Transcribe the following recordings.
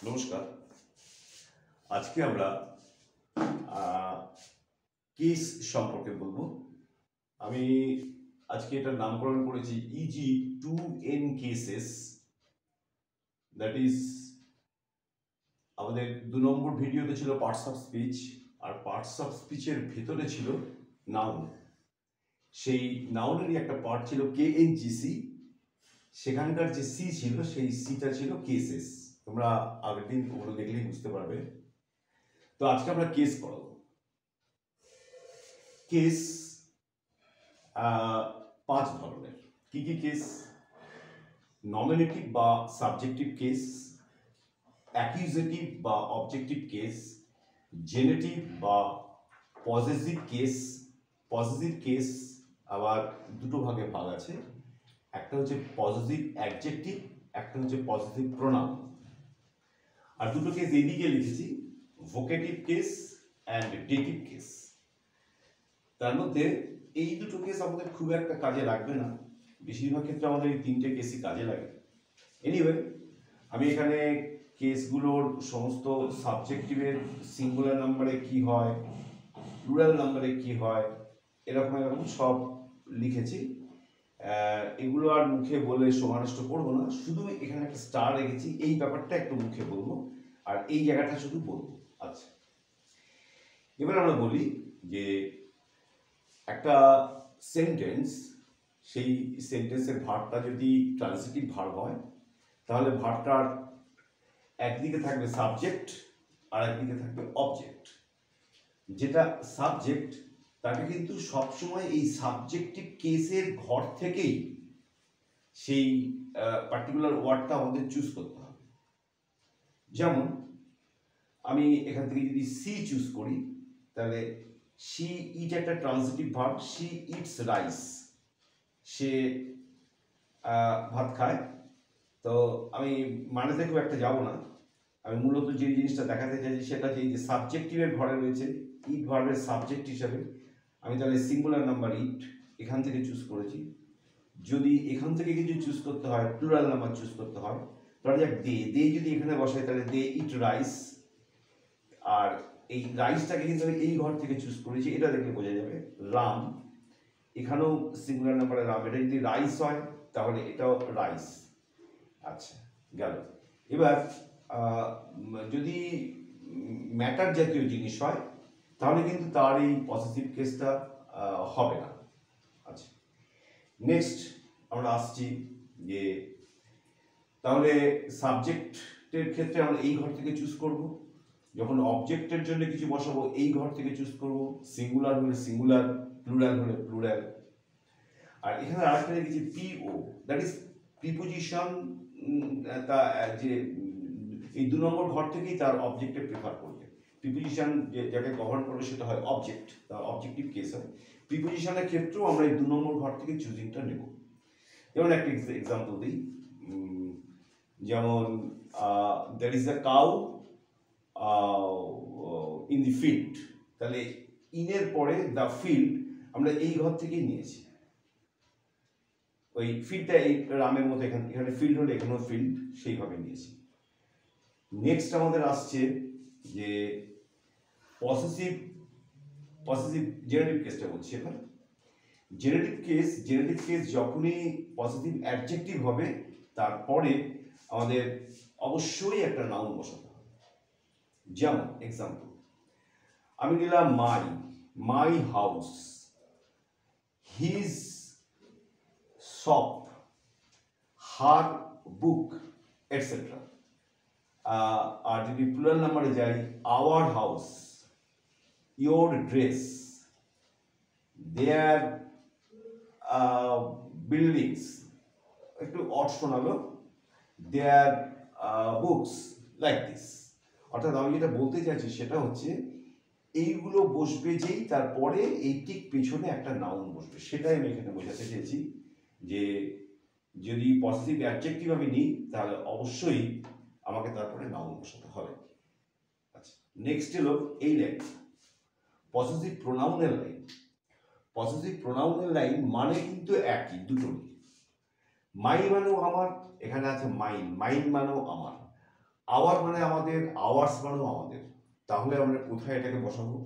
নমস্কার। আজকে আমরা কেস সম্পর্কে বলবো। আমি আজকে এটার নামকরণ করেছি easy 2N cases. That is আমাদের 2 নম্বর ভিডিওতে ছিল পার্টস অফ স্পিচ, আর পার্টস অফ স্পিচের ভেতরে ছিল নাউন। সেই নাউনেরই একটা পার্ট ছিল KNGC, সেখানকার যে সি ছিল সেই সিটা ছিল কেসেস। তোমরা আগের দিন ওগুলো দেখলেই বুঝতে পারবে। তো আজকে আমরা কেস পড়াবো। কেস 5 ধরনের। কি কি কেস? নমিনেটিভ বা সাবজেক্টিভ কেস, অ্যাকিউজেটিভ বা অবজেক্টিভ কেস, জেনেটিভ বা পজেসিভ কেস। পজেসিভ কেস আবার দুটো ভাগে ভাগ আছে, একটা হচ্ছে পজেসিভ অ্যাডজেক্টিভ, একটা হচ্ছে পজেসিভ প্রোনাউন। আর দুটো কেস এদিকে লিখেছি, vocative case and dative case. তার মধ্যে এই দুটো কেস আমাদের খুব একটা কাজে লাগবে না, বেশিরভাগ ক্ষেত্রে আমাদের এই 3টে কেসই কাজে লাগে। এনিওয়ে, আমি এখানে কেসগুলোর সমস্ত সাবজেক্টিভের সিঙ্গুলার নাম্বারে কি হয়, প্লুরাল নাম্বারে কি হয়, এরকম এরকম সব লিখেছি। এগুলো আর মুখে বলে সমানষ্ট করবো না, শুধু এখানে একটা স্টার রেখেছি, এই ব্যাপারটা একটু মুখে বলবো আর এই জায়গাটা শুধু বলবো। আচ্ছা, এবার আমরা বলি যে একটা সেন্টেন্স, সেই সেন্টেন্সের ভার্বটা যদি ট্রান্সিটিভ ভার্ব হয় তাহলে ভার্বটার একদিকে থাকবে সাবজেক্ট আর একদিকে থাকবে অবজেক্ট। যেটা সাবজেক্ট তাকে কিন্তু সবসময় এই সাবজেক্টিভ কেসের ঘর থেকেই সেই পার্টিকুলার ওয়ার্ডটা আমাদের চুজ করতে হবে। যেমন আমি এখান থেকে যদি সি চুজ করি তাহলে শি ইট একটা transitive verb, she eats rice, সে ভাত খায়। তো আমি মানেতে খুব একটা যাবো না, আমি মূলত যে জিনিসটা দেখাতে চাইছি সেটা যে সাবজেক্টিভের ঘরে রয়েছে ইট ভার্বের সাবজেক্ট হিসাবে আমি তাহলে সিঙ্গুলার নাম্বার ইট এখান থেকে চুজ করেছি। যদি এখান থেকে কিছু চুজ করতে হয়, প্লুরাল নাম্বার চুজ করতে হয়, ধরা যাক দে, দে যদি এখানে বসাই তাহলে দে ইট রাইস। আর এই রাইসটাকে কিন্তু আমি এই ঘর থেকে চুজ করেছি, এটা দেখলে বোঝা যাবে। রাম, এখানেও সিঙ্গুলার নাম্বারে রাম, এটা যদি রাইস হয় তাহলে এটাও রাইস। আচ্ছা, গেল। এবার যদি ম্যাটার জাতীয় জিনিস হয় তাহলে কিন্তু তার এই পজিটিভ কেসটা হবে না। আচ্ছা, নেক্সট আমরা আসছি যে তাহলে সাবজেক্টের ক্ষেত্রে আমরা এই ঘর থেকে চুজ করব, যখন অবজেক্টের জন্য কিছু বসাবো এই ঘর থেকে চুজ করব, সিঙ্গুলার হলে সিঙ্গুলার, প্লুরাল হলে প্লুরাল। আর এখানে আরেকটা লিখেছি পিও, দ্যাট ইজ প্রিপোজিশন। তা যে এই 2 নম্বর ঘর থেকেই তার অবজেক্টে প্রেফার করবে। প্রিপোজিশন যাকে গভর্ন করবে সেটা হয় অবজেক্ট, তার অবজেক্টিভ কেস হয়। প্রিপোজিশনের ক্ষেত্রেও আমরা এই 2 নম্বর ঘর থেকে চুজিংটা নেব। যেমন একটা এক্সাম্পল দিই, যেমন there is a cow in the field, তাহলে ইনের পরে দ্য ফিল্ড আমরা এই ঘর থেকেই নিয়েছি। ওই ফিল্ডটা এই রামের মতো এখানে ফিল্ড হলে এখানেও ফিল্ড, সেইভাবে নিয়েছি। নেক্সট আমাদের আসছে যে পসেসিভ জেনারেটিভ কেসটা বলছি এবার। জেনারেটিভ কেস যখনই পজিটিভ অ্যাডজেক্টিভ হবে তারপরে আমাদের অবশ্যই একটা নাউন বসাতে হবে। যেমন এক্সাম্পল আমি নিলাম my house, his shop, her book, etcetera. আর যদি প্লুরাল নাম্বারে যাই, our house, your dress, their buildings, একটু অড শোনালো, দেয়ার বুকস, লাইক দিস। অর্থাৎ আমি যেটা বলতে চাইছি সেটা হচ্ছে এইগুলো বসবে যেই, তারপরে এই ঠিক পেছনে একটা নাউন বসবে, সেটাই আমি এখানে বোঝাতে চেয়েছি। যে যদি পজিটিভ অ্যাডজেক্টিভ আমি নিই তাহলে অবশ্যই আমাকে তারপরে নাউন বসাতে হবে। আচ্ছা, নেক্সট হলো এই লাইন, পজিটিভ প্রোনাউনের লাইন। পজিটিভ প্রোনাউনের লাইন মানে কিন্তু একই দুটোরই। মাই মানেও আমার, এখানে আছে মাইন, মাইন মানেও আমার। আওয়ার মানে আমাদের, আওয়ার্স মানেও আমাদের। তাহলে আমরা কোথায় এটাকে বসাবো?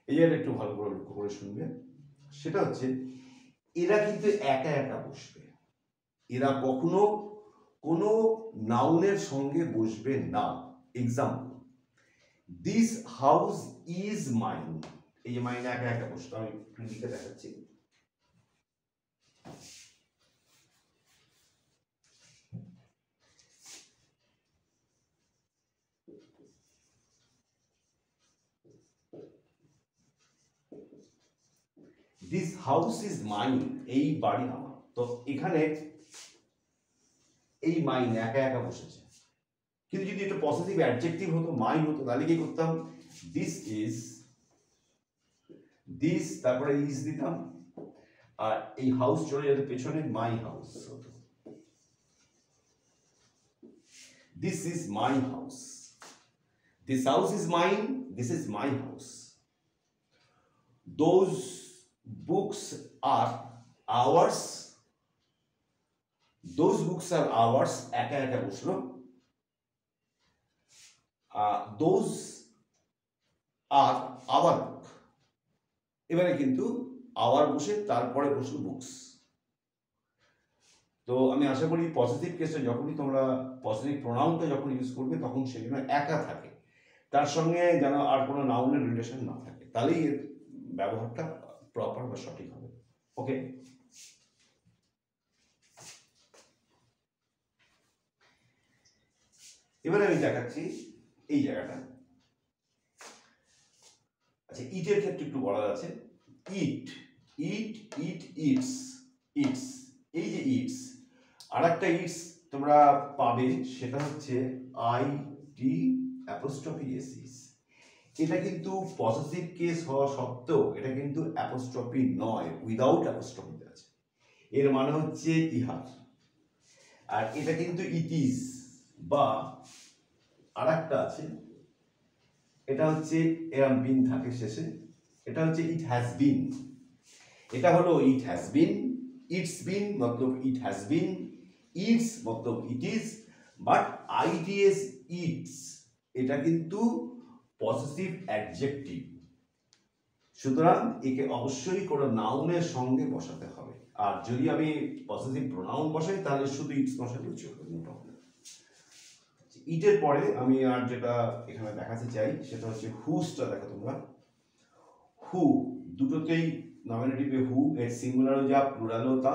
এই আর একটু ভালো করে লক্ষ্য করে শুনবে। সেটা হচ্ছে এরা কিন্তু একা একা বসবে, এরা কখনো কোনো নাউনের সঙ্গে বসবে না। Example, this house is mine, এই যে মাইন একা একা বসবে। আমি একটু লিখে দেখাচ্ছি। দিস হাউস ইজ মাইন, এই বাড়ি আমার। তো এখানে এই মাইন একা একা বসেছে, কিন্তু যদি এটা পজিটিভ অ্যাডজেক্টিভ হতো, মাইন হতো, তাহলে কি করতাম? দিস ইজ, দিস তারপরে ইজ দিতাম, আর এই হাউস চলে যেত পেছনে, মাই হাউস হতো। This is my house, this house is mine, this is my house. Those books are hours, those books are hours, একা একা বসলো। দোজ আর আওয়ার বুক, এবারে কিন্তু আওয়ার বসে তারপরে বসলো বুকস। তো আমি আশা করি পজিটিভ কেসে যখনই তোমরা পজিটিভ প্রোনাউনটা যখন ইউজ করবে তখন সেজন্য একা থাকে, তার সঙ্গে যেন আর কোনো নাউনের রিলেশন না থাকে, তাহলেই এর ব্যবহারটা প্রপার বা সঠিক হবে। ওকে, এবারে আমি দেখাচ্ছি এই জায়গাটা। আচ্ছা, ইটের ক্ষেত্রে একটু বলার আছে। ইট, ইট, ইট, ইটস, ইটস, এই যে ইটস, আর একটা ইটস তোমরা পাবে, সেটা হচ্ছে আই টি অ্যাপোস্ট্রফি এস ইস। এটা কিন্তু পজিটিভ কেস হওয়া সত্ত্বেও এটা কিন্তু অ্যাপোস্ট্রফি নয়, উইদাউট অ্যাপোস্ট্রফি আছে। এর মানে হচ্ছে ইহার। আর এটা কিন্তু ইট ইজ, বা আর একটা আছে, এটা হচ্ছে এরম বিন থাকে শেষে, এটা হচ্ছে ইট হ্যাজ বিন। এটা হলো it has been, it's been Matlab it has been, it's Matlab it is, but IDs it's এটা কিন্তু পজিটিভ অ্যাডজেক্টিভ, সুতরাং একে অবশ্যই কোনো নাউনের সঙ্গে বসাতে হবে। আর যদি আমি পজিটিভ প্রোনাউন বসাই তাহলে শুধু ইটস বসালেও চলবে, নো প্রবলেম। ইটের পরে আমি আর যেটা এখানে দেখাতে চাই সেটা হচ্ছে হুসটা। দেখো তোমরা, হু দুটোতেই নমিনেটিভে হু, এর সিঙ্গুলারও যা প্লুরালও তা,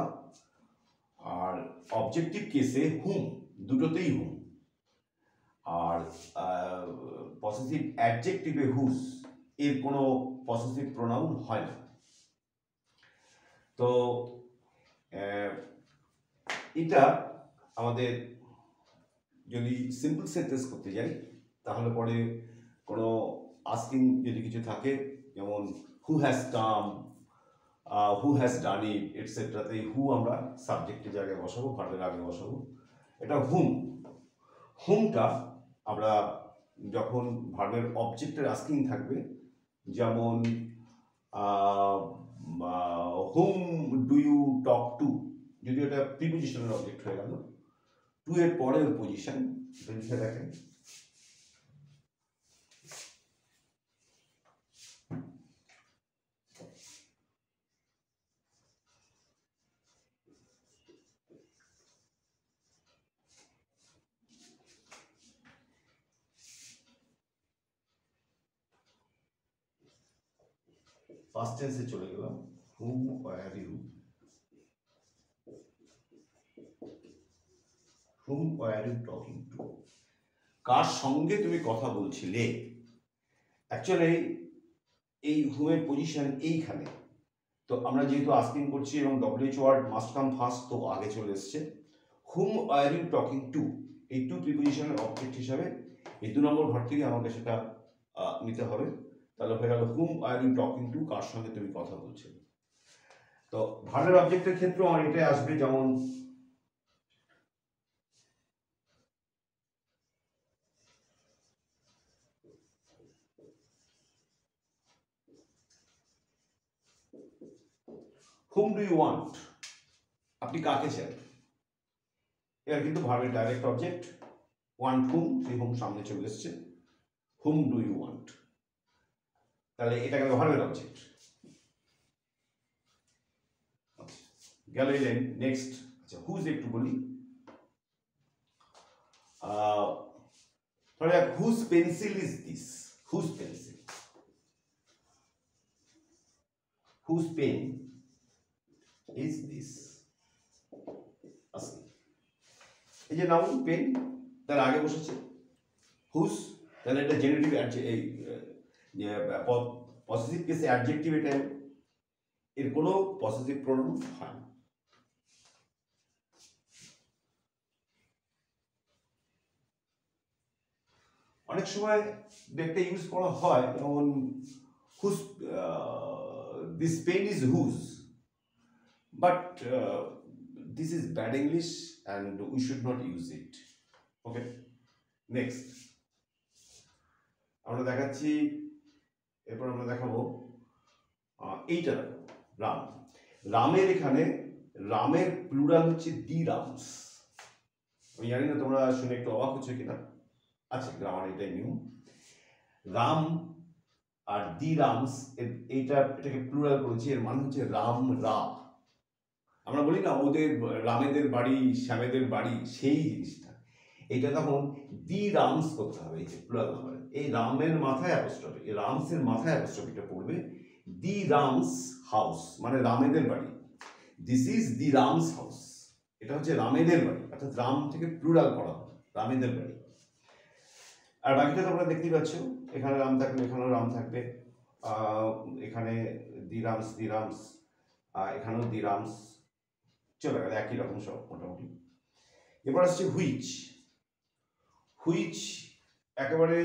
আর অবজেক্টিভ কেসে হুম, দুটোতেই হুম। আর পজিটিভ অ্যাডজেক্টিভে হুস, এর কোনো পজিটিভ প্রোনাউন হয় না। তো এটা আমাদের যদি সিম্পল সেন্টেন্স করতে যাই তাহলে পরে কোনো আস্কিং যদি কিছু থাকে, যেমন who has come, who has done ইট এটসেট্রাতে হু আমরা সাবজেক্টের জায়গায় বসাবো, ভার্বের আগে বসাবো। এটা হুম, হুমটা আমরা যখন ভার্বের অবজেক্টের আস্কিং থাকবে, যেমন whom do you talk to, যদি এটা প্রিপোজিশনের অবজেক্ট হয়ে গেল, টু এর পরের পজিশন লিখে দেখেন। ফার্স্ট টেন্সে চলে গেলাম, whom were you, whom were you talking to, কার সঙ্গে তুমি কথা বলছিলে। অ্যাকচুয়ালি এই হুমের পজিশন এইখানে, তো আমরা যেহেতু আস্কিং করছি এবং WH word must come first, তো আগে চলে এসছে। Hmm are you talking to, এই টু প্রিপোজিশনের অবজেক্ট হিসাবে এই 2 নম্বর ঘর থেকে আমাকে সেটা নিতে হবে। তাহলে হয়ে গেল হুম আর ইউ টকিং টু, কার সঙ্গে তুমি কথা বলছো। তো ভার্বের অবজেক্টের ক্ষেত্রেও আমার এটাই আসবে, যেমন হুম ডু ইউ ওয়ান্ট, আপনি কাকে চান। এর কিন্তু ভার্বের ডাইরেক্ট অবজেক্ট ওয়ান্ট হুম, সেই হুম সামনে চলে এসছে, হুম ডু ইউ ওয়ান্ট, তাহলে এটা গেল ভার্বের অবজেক্ট। গেল এলেন নেক্সট। আচ্ছা হুজ একটু বলি, ধরা যাক whose pencil is this, whose pencil, whose pen is this. এই যে নাউন পেন, তার আগে বসেছে হুজ, তাহলে এটা জেনারেটিভ, এই পজিটিভ কেসে অ্যাডজেক্টিভ, এটা এর কোনো পজিটিভ প্রোনাউন হয় না। অনেক সময় একটা ইউজ করা হয়, যেমন whose, this pen is whose, but this is bad English and we should not use it. Okay, next আমরা দেখাচ্ছি, এরপর আমরা দেখাবো এইটা, রাম। রামের এখানে, রামের প্লুরাল হচ্ছে দি রামস। আমি জানি না তোমরা শুনে একটু অবাক হচ্ছে কিনা, আচ্ছা গ্রামার এটাই নিয়ম, রাম আর দি রামস, এটাকে প্লুরাল করেছি, এর মানে হচ্ছে রাম রা। আমরা বলি না ওদের রামেদের বাড়ি, শ্যামেদের বাড়ি, সেই জিনিসটা। এটা তখন দি রামস করতে হবে, এই যে প্লুরাল নাম্বার, এই রামের মাথায় অ্যাপোস্ট্রফি, এই রামসের মাথায় অ্যাপোস্ট্রফিটা পড়বে, দি রামস হাউস, মানে রামেদের বাড়ি, দিস ইজ দি রামস হাউস, এটা হচ্ছে রামেদের বাড়ি, অর্থাৎ রাম থেকে প্লুরাল করা হবে, রামেদের বাড়ি। আর বাকিটা তোমরা দেখতেই পাচ্ছ, এখানে রাম থাকবে, এখানেও রাম থাকবে, এখানে দি রামস, দি রামস, এখানেও দি রামস, চলে গেল একই রকম সব মোটামুটি। এবার আসছে হুইচ। হুইচ একেবারে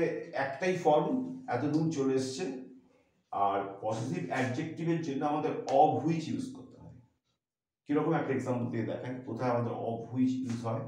একটাই ফর্ম, এতদূর চলে এসছে, আর পজিটিভ অ্যাডজেক্টিভের জন্য আমাদের অফ হুইচ ইউজ করতে হয়। কিরকম একটা এক্সাম্পল দিয়ে দেখায় কোথায় আমাদের অফ হুইচ ইউজ হয়।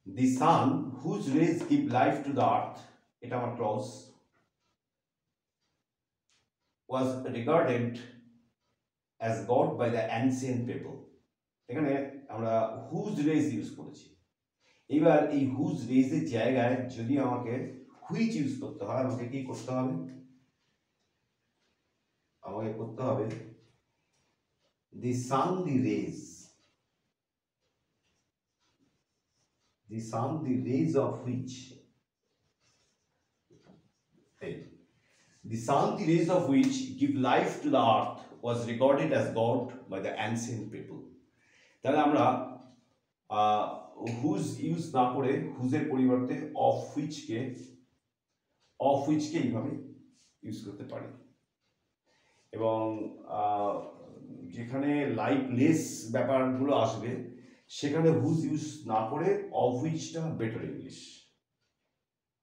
The sun whose rays give life to the earth, এটা আমার clause, was regarded as God by the ancient people। এখানে আমরা হুজ রেজ ইউজ করেছি। এবার এই হুজ রেজের জায়গায় যদি আমাকে হুইচ ইউজ করতে হয়, আমাকে কি করতে হবে, আমাকে করতে হবে the sun the rays, the sun the rays of which, the sun the rays of which give life to the earth was regarded as God by the ancient people। তাহলে আমরা হুজ ইউজ না করে হুজের পরিবর্তে of হুইচকে এইভাবে use করতে পারি। এবং যেখানে লাইফলেস ব্যাপারগুলো আসবে সেখানে হুজ ইউজ না করে অফ হুইচটা better English.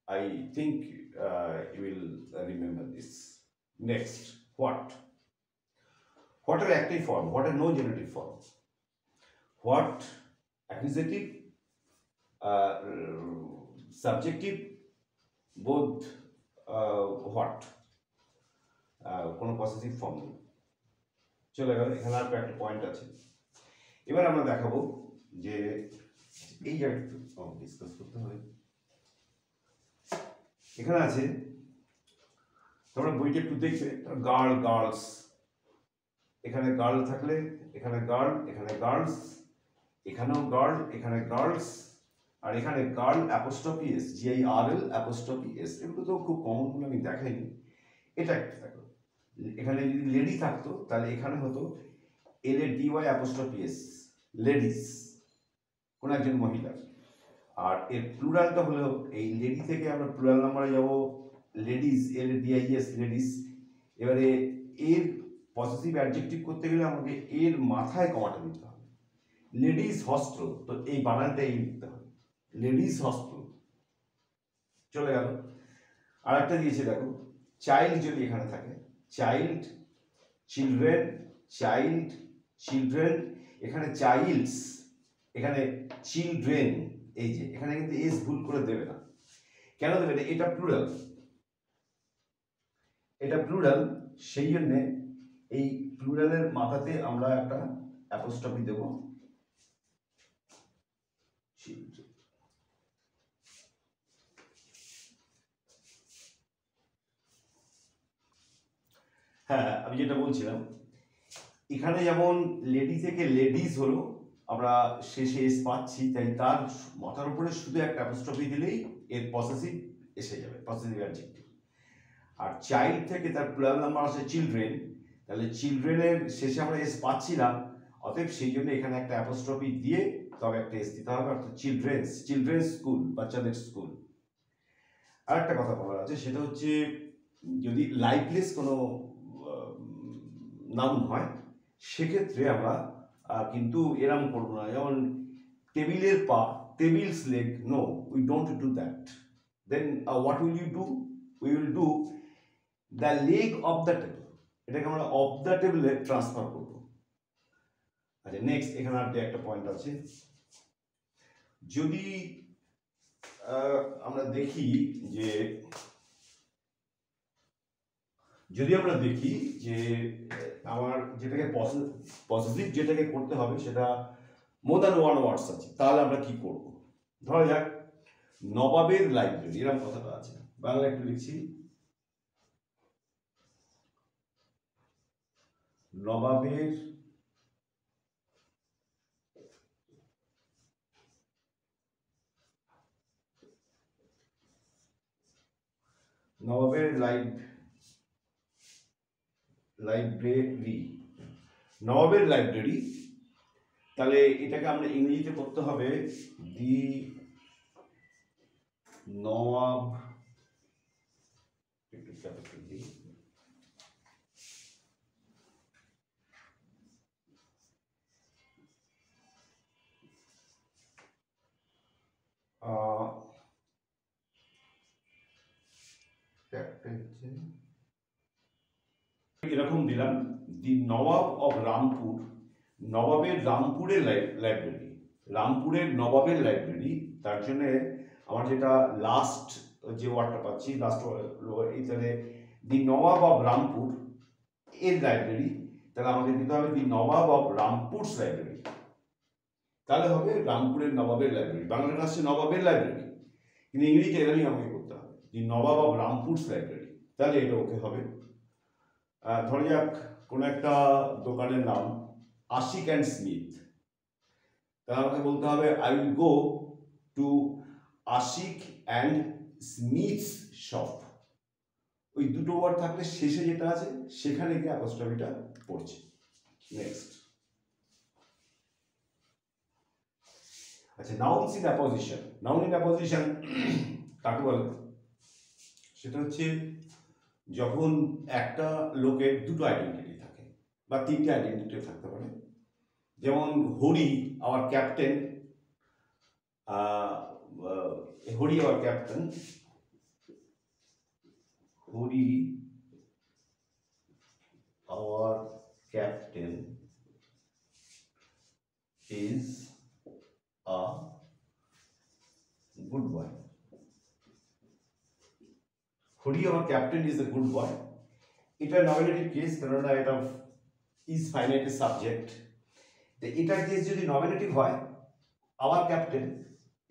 I think you will remember this. Next, what? What are active form? What are no genitive form? What accusative, subjective, both, what, কোনো পজিটিভ ফর্ম নেই। চলে গেল, এখানে আর একটা পয়েন্ট আছে। এবার আমরা দেখাবো যে এই জায়গাটা ডিসকাস করতে হবে। এখানে আছে, তোমরা বইটা একটু দেখবে, গার্ল গার্লস, এখানে গার্ল থাকলে এখানে গার্ল, এখানে গার্লস, এখানেও গার্ল, এখানে গার্লস, আর এখানে girl apostrophe S, GIRL apostrophe S, এগুলো তো খুব কমন বলে আমি দেখাইনি। এটা একটা থাকলো, এখানে যদি লেডি থাকতো তাহলে এখানে হতো LADY', লেডিস, কোন একজন মহিলার। আর এর প্লুরালটা হলো, এই লেডি থেকে আমরা প্লুরাল নাম্বারে যাব লেডিস, LADIS, লেডিস। এবারে এর পজিটিভ অ্যাডজেক্টিভ করতে গেলে আমাকে এর মাথায় কমাটা দিতে হবে। লেডিস হস্টেল, তো এই বানানটা এই লিখতে হবে, লেডিস হস্টেল। চলে গেল। আর একটা দিয়েছে দেখো, চাইল্ড যদি এখানে থাকে, চাইল্ড, চিলড্রেন, চাইল্ড, চিলড্রেন, এখানে চাইল্ডস, এখানে চিলড্রেন, এই যে এখানে কিন্তু এস ভুল করে দেবে না। কেন দেবে না? এটা প্লুরাল, এটা প্লুরাল, সেই জন্যে এই প্লুরালের মাথাতে আমরা একটা অ্যাপোস্ট্রফি দেব, হ্যাঁ আমি যেটা বলছিলাম, এখানে যেমন লেডি থেকে লেডিস হলো, আমরা শেষে এস পাচ্ছি, তাই তার মাথার উপরে শুধু একটা অ্যাপোস্ট্রফি দিলেই এর পসেসিভ এসে যাবে, পসেসিভ অ্যাডজেক্টিভ। আর চাইল্ড থেকে তার প্লুরাল নাম্বার আছে চিলড্রেন, তাহলে চিলড্রেনের শেষে আমরা এস পাচ্ছি না, অতএব সেই জন্য এখানে একটা অ্যাপোস্ট্রফি দিয়ে তবে একটা এস দিতে হবে, অর্থাৎ চিলড্রেন্স, চিলড্রেন্স স্কুল, বাচ্চাদের স্কুল। আর একটা কথা বলার আছে, সেটা হচ্ছে যদি লাইফলেস কোনো নাউন হয়, সেক্ষেত্রে আমরা কিন্তু এরম করবো না, যেমন টেবিলের পা, table's leg, no, we don't do that. Then what will you do? We will do the leg of the table, এটাকে আমরা অফ দ্য টেবিলে ট্রান্সফার করবো। আচ্ছা নেক্সট, এখানে আর একটা পয়েন্ট আছে, যদি আমরা দেখি যে, যদি আমরা দেখি যে আমার যেটাকে পজিটিভ যেটাকে করতে হবে সেটা মোর দ্যান ওয়ান ওয়ার্ডস আছে, তাহলে আমরা কি করব? ধরা যাক নবাবের লাইব্রেরি, এরকম কথাটা আছে, বাংলা একটু লিখছি, নবাবের নবাবের লাইব্রেরি, নবাবের লাইব্রেরি, তাহলে এটাকে আমরা ইংরেজিতে করতে হবে দি নওয়াব, একটু ক্যাপিটাল দিই, এরকম দিলাম, দি নবাব অফ রামপুর, নবাবের রামপুরের লাইব্রেরি, রামপুরের নবাবের লাইব্রেরি। তার জন্য আমার যেটা লাস্ট যে ওয়ার্ডটা পাচ্ছি, লাস্ট এইখানে দি নবাব অফ রামপুর এর লাইব্রেরি, তাহলে আমাকে দিতে হবে দি নবাব অফ রামপুরস লাইব্রেরি, তাহলে হবে রামপুরের নবাবের লাইব্রেরি। বাংলাটা আসছে নবাবের লাইব্রেরি, কিন্তু ইংরেজিতে এরকমই আমাকে করতে হবে, দি নবাব অফ রামপুরস লাইব্রেরি, তাহলে এটা ওকে হবে। ধরা যাক কোনো একটা দোকানের নাম আশিক অ্যান্ড স্মিথ, তাহলে আমাকে বলতে হবে I will go to Ashiq and Smith's shop. ওই দুটো ওয়ার্ড থাকলে শেষে যেটা আছে সেখানে গিয়ে অ্যাপোস্ট্রফিটা পড়ছে। নেক্সট, আচ্ছা nouns in apposition, noun in apposition কাকে বলে? সেটা হচ্ছে যখন একটা লোকের দুটো আইডেন্টিটি থাকে বা তিনটে আইডেন্টিটি থাকতে পারে, যেমন Hari hour captain, Hari hour captain, Hari hour captain is a good boy. Hari hour captain is a good boy, এটা নমিনেটিভ কেস, কেননা এটা ইজ ফাইনাইট সাবজেক্ট। এটার কেস যদি নমিনেটিভ হয়, আওয়ার ক্যাপ্টেন,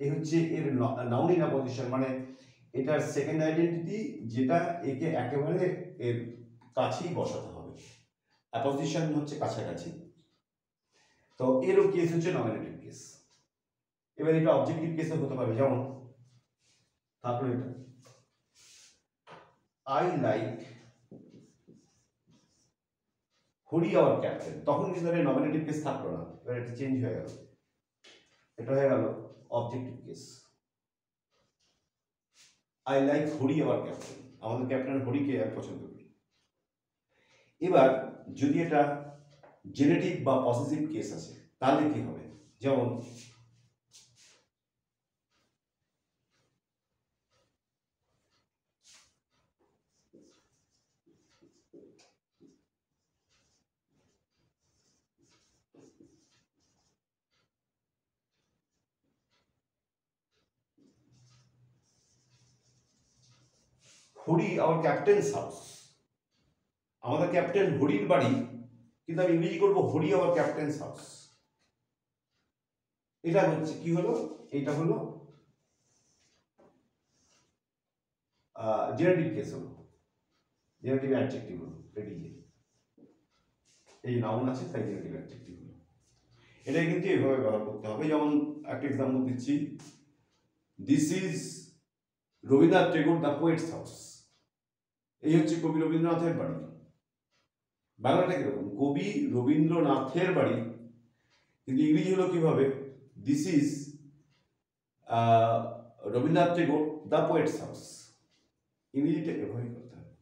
এ হচ্ছে এর নাউন ইন অ্যাপোজিশন, মানে এটার সেকেন্ড আইডেন্টিটি, যেটা একে একেবারে এর কাছেই বসাতে হবে, অ্যাপোজিশন হচ্ছে কাছাকাছি, তো এরও কেস হচ্ছে নমিনেটিভ কেস। এবার এটা অবজেক্টিভ কেসে হতে পারে, যেমন তারপরে এটা I like Hari hour captain, তখন কিন্তু নমিনেটিভ কেস থাকলো না, এবার এটা চেঞ্জ হয়ে গেল, এটা হয়ে গেল objective case. I like Hari hour captain, আমাদের ক্যাপ্টেন হরিকে আমি পছন্দ করি। এবার যদি এটা জেনেটিভ বা পসেসিভ কেস আছে তাহলে কি হবে, যেমন হরি আওয়ার ক্যাপ্টেন্স হাউস, আমাদের ক্যাপ্টেন হরির বাড়ি, কিন্তু আমি ইংরেজি করবো হরি আওয়ার ক্যাপ্টেন্স হাউস। এটা হচ্ছে কি হলো, এটা হলো জেনেটিভ কেস হলো, জেনেটিভ অ্যাডজেক্টিভ হলো, রেডি, এই নাউন আছে তাই জেনেটিভ অ্যাডজেক্টিভ হলো। এটা কিন্তু এভাবে ব্যবহার করতে হবে। যেমন একটা এক্সাম্পল দিচ্ছি, this is Rabindranath Tagore the poet's house, এই হচ্ছে কবি রবীন্দ্রনাথের বাড়ি। বাংলাটা কিরকম, কবি রবীন্দ্রনাথের বাড়ি, কিন্তু ইংরেজি হলো কিভাবে, this is Rabindranath Tagore the poet's house, ইংরেজিটা এভাবেই করতে হবে।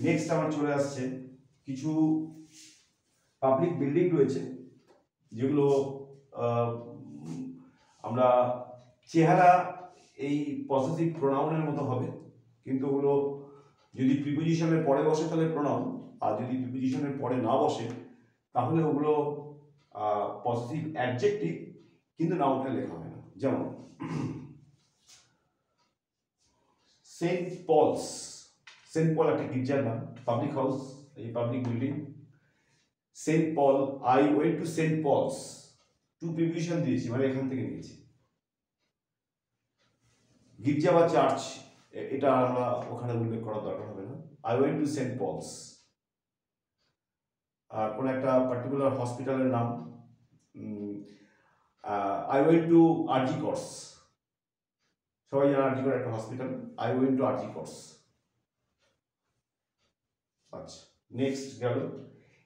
নেক্সট আমার চলে আসছে কিছু পাবলিক বিল্ডিং রয়েছে যেগুলো আমরা চেহারা এই পসেসিভ প্রোনাউনের মতো হবে, কিন্তু ওগুলো যদি প্রিপোজিশনের পরে বসে তাহলে প্রোনাউন, আর যদি প্রিপোজিশনের পরে না বসে তাহলে ওগুলো পসেসিভ অ্যাডজেক্টিভ, কিন্তু নাউনটা লেখা হয় না। যেমন সেন্ট পলস, সেন্ট পল একটা গির্জার নাম, পাবলিক হাউস, এই public building. Saint Paul, I went to Saint Paul's, to preposition দিয়েছি মানে এখান থেকে নিয়েছি। গির্জা বা চার্চ এটা আমরা ওখানে উল্লেখ করার দরকার হবে না, I went to Saint Paul's. কোন একটা পার্টিকুলার হসপিটালের নাম, I went to R G Kar's, সবাই জানে আরজি কর একটা hospital, I went to R G Kar's. আচ্ছা, নেক্সট গেল।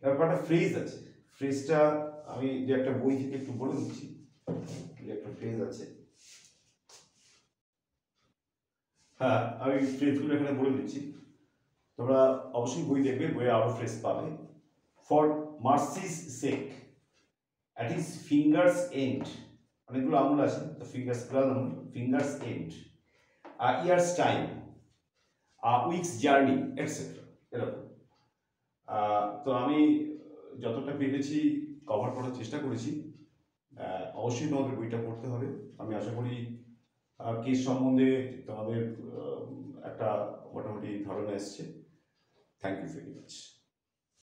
এবার একটা ফ্রেজ আছে, ফ্রেজটা আমি যে একটা বই থেকে একটু বলে দিচ্ছি, যে একটা ফ্রেজ আছে, হ্যাঁ আমি ফ্রেজগুলো এখানে বলে দিচ্ছি, তোমরা অবশ্যই বই দেখবে, বইয়ে আরো ফ্রেজ পাবে। For mercy's sake, at his fingers' end, অনেকগুলো আঙুল আছে তো ফিঙ্গার্স প্লাস আঙুল, fingers' end, years' time, weeks' journey, etcetera, এরকম। তো আমি যতটা পেরেছি কভার করার চেষ্টা করেছি। অবশ্যই তোমাদের বইটা পড়তে হবে। আমি আশা করি কেস সম্বন্ধে তোমাদের একটা মোটামুটি ধারণা এসছে। Thank you very much.